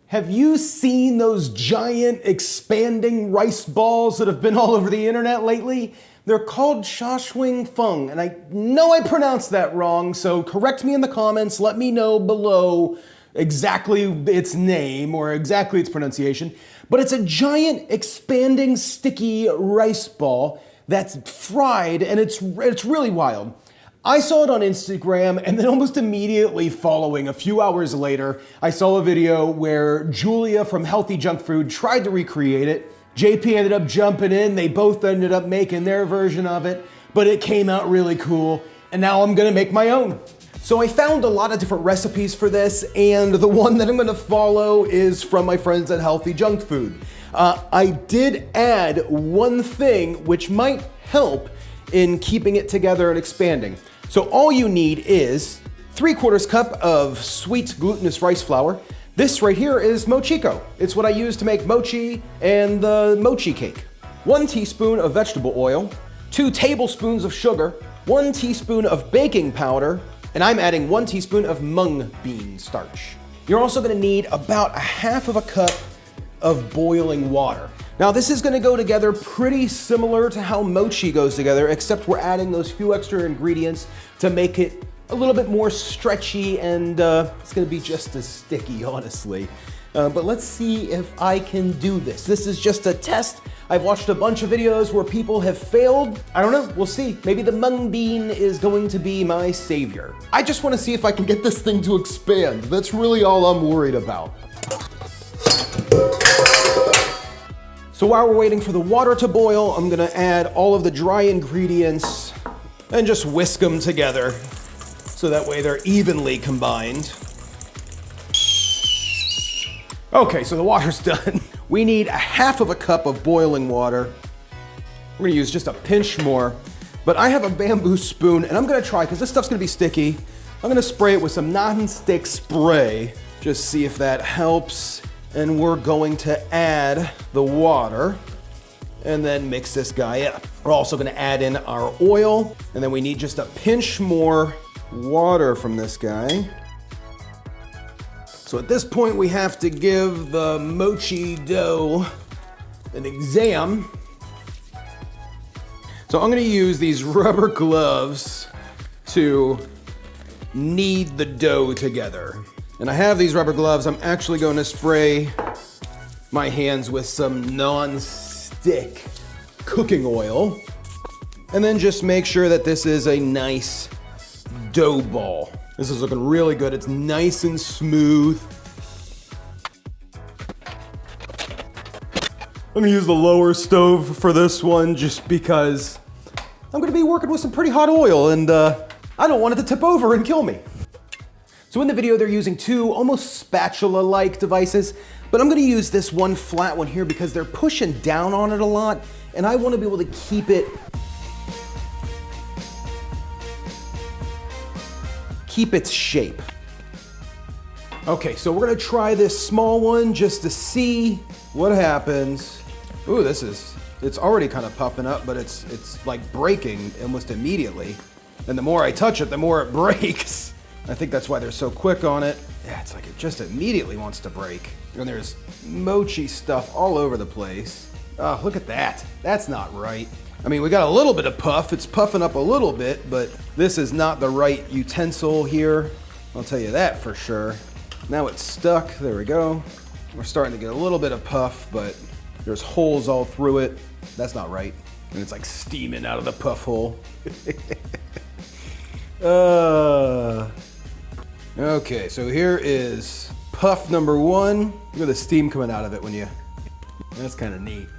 Have you seen those giant expanding rice balls that have been all over the internet lately? They're called Shashwing Fung, and I know I pronounced that wrong, so correct me in the comments, let me know below exactly its name or exactly its pronunciation. But it's a giant expanding sticky rice ball that's fried, and it's really wild. I saw it on Instagram, and then almost immediately following, a few hours later, I saw a video where Julia from Healthy Junk Food tried to recreate it. JP ended up jumping in, they both ended up making their version of it, but it came out really cool, and now I'm gonna make my own. So I found a lot of different recipes for this, and the one that I'm gonna follow is from my friends at Healthy Junk Food. I did add one thing which might help in keeping it together and expanding. So all you need is 3/4 cup of sweet glutinous rice flour. This right here is mochiko. It's what I use to make mochi and the mochi cake. 1 teaspoon of vegetable oil, 2 tablespoons of sugar, 1 teaspoon of baking powder, and I'm adding 1 teaspoon of mung bean starch. You're also gonna need about 1/2 cup of boiling water. Now this is gonna go together pretty similar to how mochi goes together, except we're adding those few extra ingredients to make it a little bit more stretchy, and it's gonna be just as sticky, honestly. But let's see if I can do this. This is just a test. I've watched a bunch of videos where people have failed. I don't know, we'll see. Maybe the mung bean is going to be my savior. I just wanna see if I can get this thing to expand. That's really all I'm worried about. So while we're waiting for the water to boil, I'm gonna add all of the dry ingredients and just whisk them together so that way they're evenly combined. Okay, so the water's done. We need 1/2 cup of boiling water. We're gonna use just a pinch more, but I have a bamboo spoon and I'm gonna try, because this stuff's gonna be sticky, I'm gonna spray it with some non-stick spray, just see if that helps. And we're going to add the water and then mix this guy up. We're also gonna add in our oil, and then we need just a pinch more water from this guy. So at this point, we have to give the mochi dough an exam. So I'm gonna use these rubber gloves to knead the dough together. And I have these rubber gloves. I'm actually going to spray my hands with some non-stick cooking oil. And then just make sure that this is a nice dough ball. This is looking really good. It's nice and smooth. I'm gonna use the lower stove for this one just because I'm gonna be working with some pretty hot oil, and I don't want it to tip over and kill me. So in the video, they're using 2 almost spatula-like devices, but I'm gonna use this one flat one here because they're pushing down on it a lot, and I wanna be able to keep its shape. Okay, so we're gonna try this small one just to see what happens. Ooh, it's already kind of puffing up, but it's like breaking almost immediately. And the more I touch it, the more it breaks. I think that's why they're so quick on it. Yeah, it's like it just immediately wants to break. And there's mochi stuff all over the place. Oh, look at that. That's not right. I mean, we got a little bit of puff. It's puffing up a little bit, but this is not the right utensil here. I'll tell you that for sure. Now it's stuck. There we go. We're starting to get a little bit of puff, but there's holes all through it. That's not right. And it's like steaming out of the puff hole. Okay, so here is puff number 1. Look at the steam coming out of it that's kind of neat.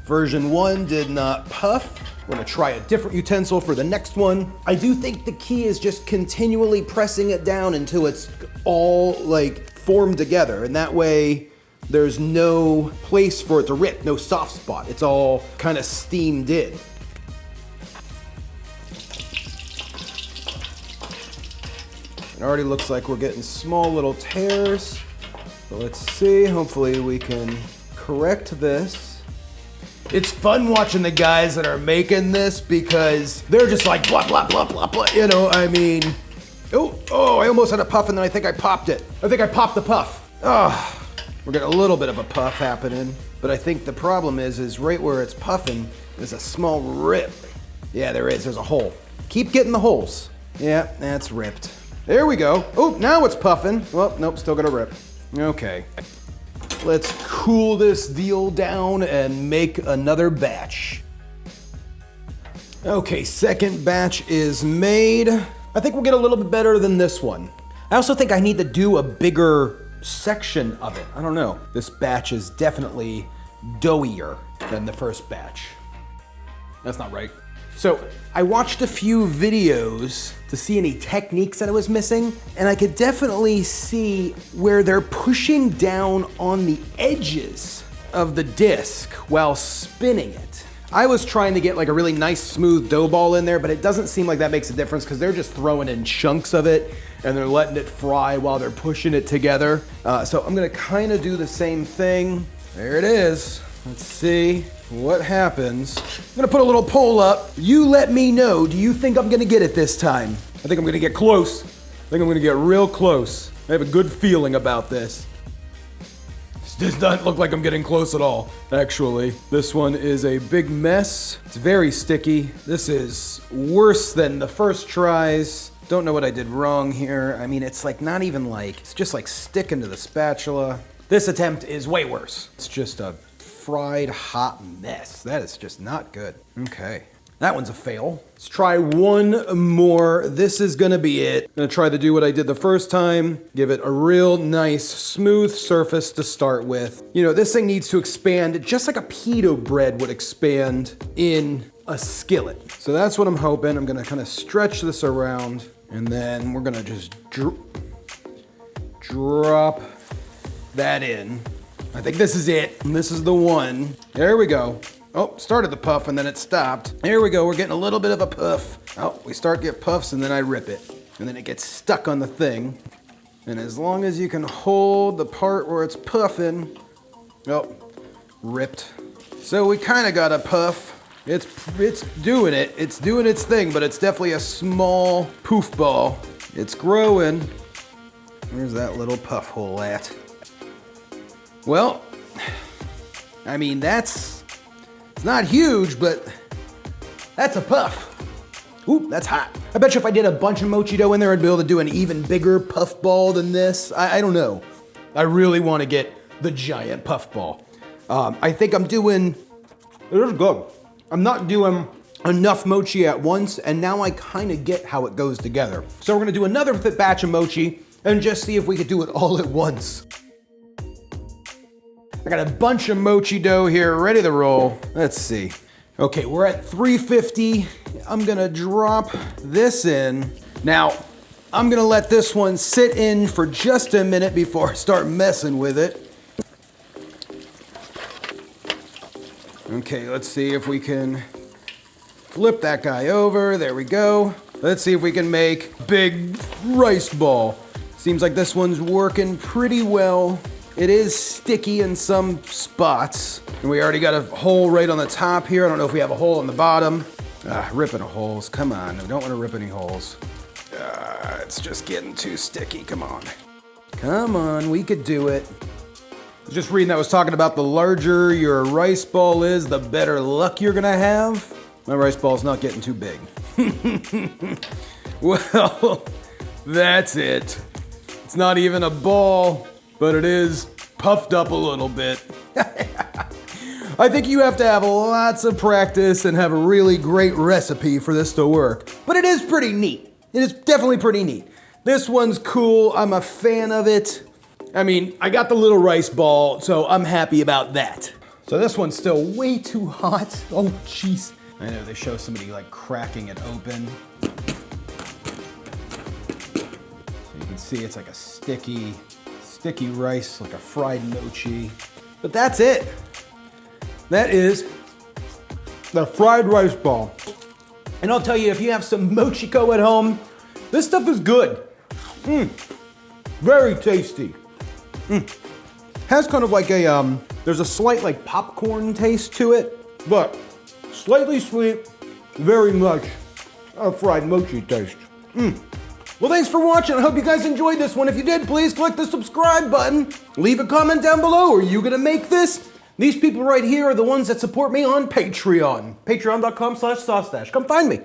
Version 1 did not puff. We're gonna try a different utensil for the next one. I do think the key is just continually pressing it down until it's all like formed together, and that way there's no place for it to rip, no soft spot. It's all kind of steamed in. It already looks like we're getting small little tears. So let's see, hopefully we can correct this. It's fun watching the guys that are making this because they're just like blah, blah, blah, blah, blah. You know, I mean, oh, I almost had a puff and then I think I popped it. I think I popped the puff. Oh, We're getting a little bit of a puff happening, but I think the problem is right where it's puffing, there's a small rip. Yeah, there is, there's a hole. Keep getting the holes. Yeah, that's ripped. There we go. Oh, now it's puffing. Well, nope, still gonna rip. Okay. Let's cool this deal down and make another batch. Okay, second batch is made. I think we'll get a little bit better than this one. I also think I need to do a bigger section of it. I don't know. This batch is definitely doughier than the first batch. That's not right. So I watched a few videos to see any techniques that I was missing, and I could definitely see where they're pushing down on the edges of the disc while spinning it. I was trying to get like a really nice smooth dough ball in there, but it doesn't seem like that makes a difference because they're just throwing in chunks of it and they're letting it fry while they're pushing it together. So I'm gonna kind of do the same thing. There it is. Let's see what happens. I'm gonna put a little poll up. You let me know, do you think I'm gonna get it this time? I think I'm gonna get close. I think I'm gonna get real close. I have a good feeling about this. This doesn't look like I'm getting close at all, actually. This one is a big mess. It's very sticky. This is worse than the first tries. Don't know what I did wrong here. I mean, it's like not even like, it's just like sticking to the spatula. This attempt is way worse. It's just a fried hot mess. That is just not good. Okay. That one's a fail. Let's try one more. This is gonna be it. I'm gonna try to do what I did the first time. Give it a real nice, smooth surface to start with. You know, this thing needs to expand just like a pita bread would expand in a skillet. So that's what I'm hoping. I'm gonna kind of stretch this around, and then we're gonna just drop that in. I think this is it. This is the one. There we go. Oh, started the puff and then it stopped. There we go, we're getting a little bit of a puff. Oh, we start get puffs and then I rip it. And then it gets stuck on the thing. And as long as you can hold the part where it's puffing, oh, ripped. So we kind of got a puff. It's doing it. It's doing its thing, but it's definitely a small poof ball. It's growing. Where's that little puff hole at? Well, I mean, it's not huge, but that's a puff. Ooh, that's hot. I bet you if I did a bunch of mochi dough in there, I'd be able to do an even bigger puff ball than this. I don't know. I really want to get the giant puff ball. I think I'm doing, it is good. I'm not doing enough mochi at once, and now I kind of get how it goes together. So we're gonna do another batch of mochi and just see if we could do it all at once. I got a bunch of mochi dough here ready to roll. Let's see. Okay, we're at 350. I'm gonna drop this in. Now, I'm gonna let this one sit in for just a minute before I start messing with it. Okay, let's see if we can flip that guy over. There we go. Let's see if we can make big rice ball. Seems like this one's working pretty well. It is sticky in some spots. And we already got a hole right on the top here. I don't know if we have a hole on the bottom. Ripping holes, come on. We don't want to rip any holes. It's just getting too sticky, come on. Come on, we could do it. I was just reading that was talking about the larger your rice ball is, the better luck you're gonna have. My rice ball's not getting too big. Well, that's it. It's not even a ball, but it is puffed up a little bit. I think you have to have lots of practice and have a really great recipe for this to work. But it is pretty neat. It is definitely pretty neat. This one's cool. I'm a fan of it. I mean, I got the little rice ball, so I'm happy about that. So this one's still way too hot. Oh, jeez. I know they show somebody like cracking it open. So you can see it's like a sticky rice, like a fried mochi. But that's it. That is the fried rice ball. And I'll tell you, if you have some mochiko at home, this stuff is good. Very tasty. Has kind of like a, there's a slight like popcorn taste to it, but slightly sweet, very much a fried mochi taste. Well, thanks for watching. I hope you guys enjoyed this one. If you did, please click the subscribe button. Leave a comment down below. Are you gonna make this? These people right here are the ones that support me on Patreon. Patreon.com/SauceStache. Come find me.